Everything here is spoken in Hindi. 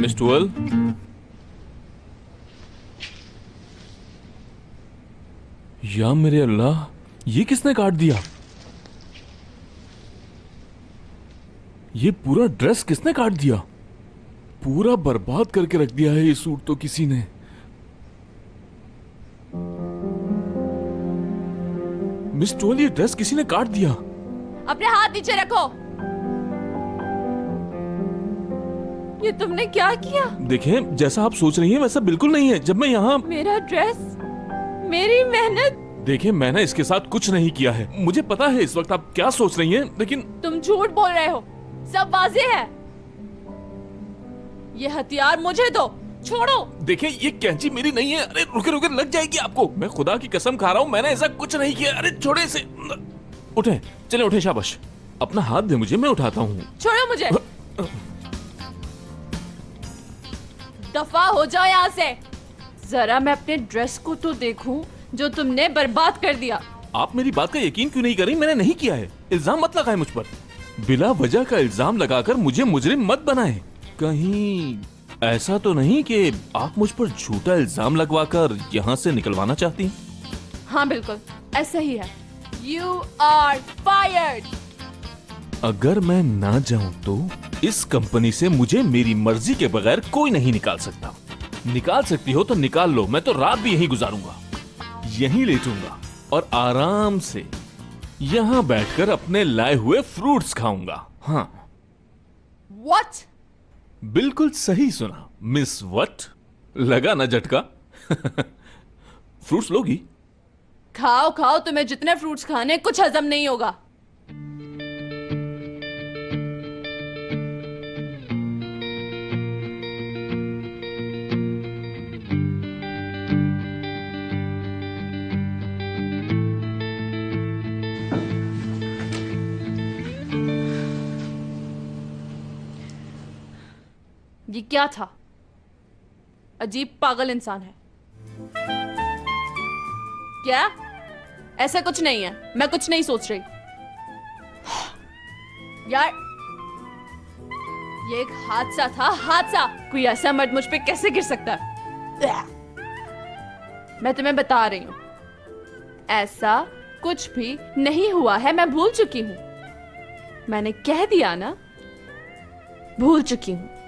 मिस टुअल, या मेरे अल्लाह, ये किसने काट दिया? ये पूरा ड्रेस किसने काट दिया? पूरा बर्बाद करके रख दिया है ये सूट तो किसी ने। मिस टुअल, ये ड्रेस किसी ने काट दिया। अपने हाथ नीचे रखो। ये तुमने क्या किया? देखें, जैसा आप सोच रही हैं वैसा बिल्कुल नहीं है। जब मैं यहाँ, मेरा ड्रेस, मेरी मेहनत। देखें, मैंने इसके साथ कुछ नहीं किया है। मुझे पता है इस वक्त आप क्या सोच रही हैं, लेकिन तुम झूठ बोल रहे हो, सब वाज़ेह है। ये हथियार मुझे दो, छोड़ो। देखें, ये कैंची मेरी नहीं है। अरे रुके रुके, लग जाएगी आपको। मैं खुदा की कसम खा रहा हूँ, मैंने ऐसा कुछ नहीं किया। अरे छोड़े इसे। उठे, चले उठे, शाबाश। अपना हाथ दे मुझे, मैं उठाता हूँ। छोड़ो मुझे। दफा हो जाओ यहाँ से। जरा मैं अपने ड्रेस को तो देखूं जो तुमने बर्बाद कर दिया। आप मेरी बात का यकीन क्यों नहीं कर रही? मैंने नहीं किया है। इल्जाम मत लगाए मुझ पर। बिला वजह का इल्जाम लगाकर मुझे मुजरिम मत बनाएं। कहीं ऐसा तो नहीं कि आप मुझ पर झूठा इल्जाम लगवाकर यहाँ से निकलवाना चाहती हैं? हाँ बिल्कुल, ऐसा ही है। You are fired। अगर मैं ना जाऊं तो इस कंपनी से मुझे मेरी मर्जी के बगैर कोई नहीं निकाल सकता। निकाल सकती हो तो निकाल लो, मैं तो रात भी यहीं गुजारूंगा, यहीं लेटूंगा और आराम से यहां बैठकर अपने लाए हुए फ्रूट्स खाऊंगा। हाँ, What? बिल्कुल सही सुना मिस वट। लगा ना झटका? फ्रूट्स लोगी? खाओ खाओ, तुम्हें जितने फ्रूट्स खाने, कुछ हजम नहीं होगा। ये क्या था? अजीब पागल इंसान है। क्या? ऐसा कुछ नहीं है, मैं कुछ नहीं सोच रही। यार, ये एक हादसा था, हादसा। कोई ऐसा मर्द मुझ पे कैसे गिर सकता है? मैं तुम्हें बता रही हूं, ऐसा कुछ भी नहीं हुआ है। मैं भूल चुकी हूं। मैंने कह दिया ना, भूल चुकी हूं।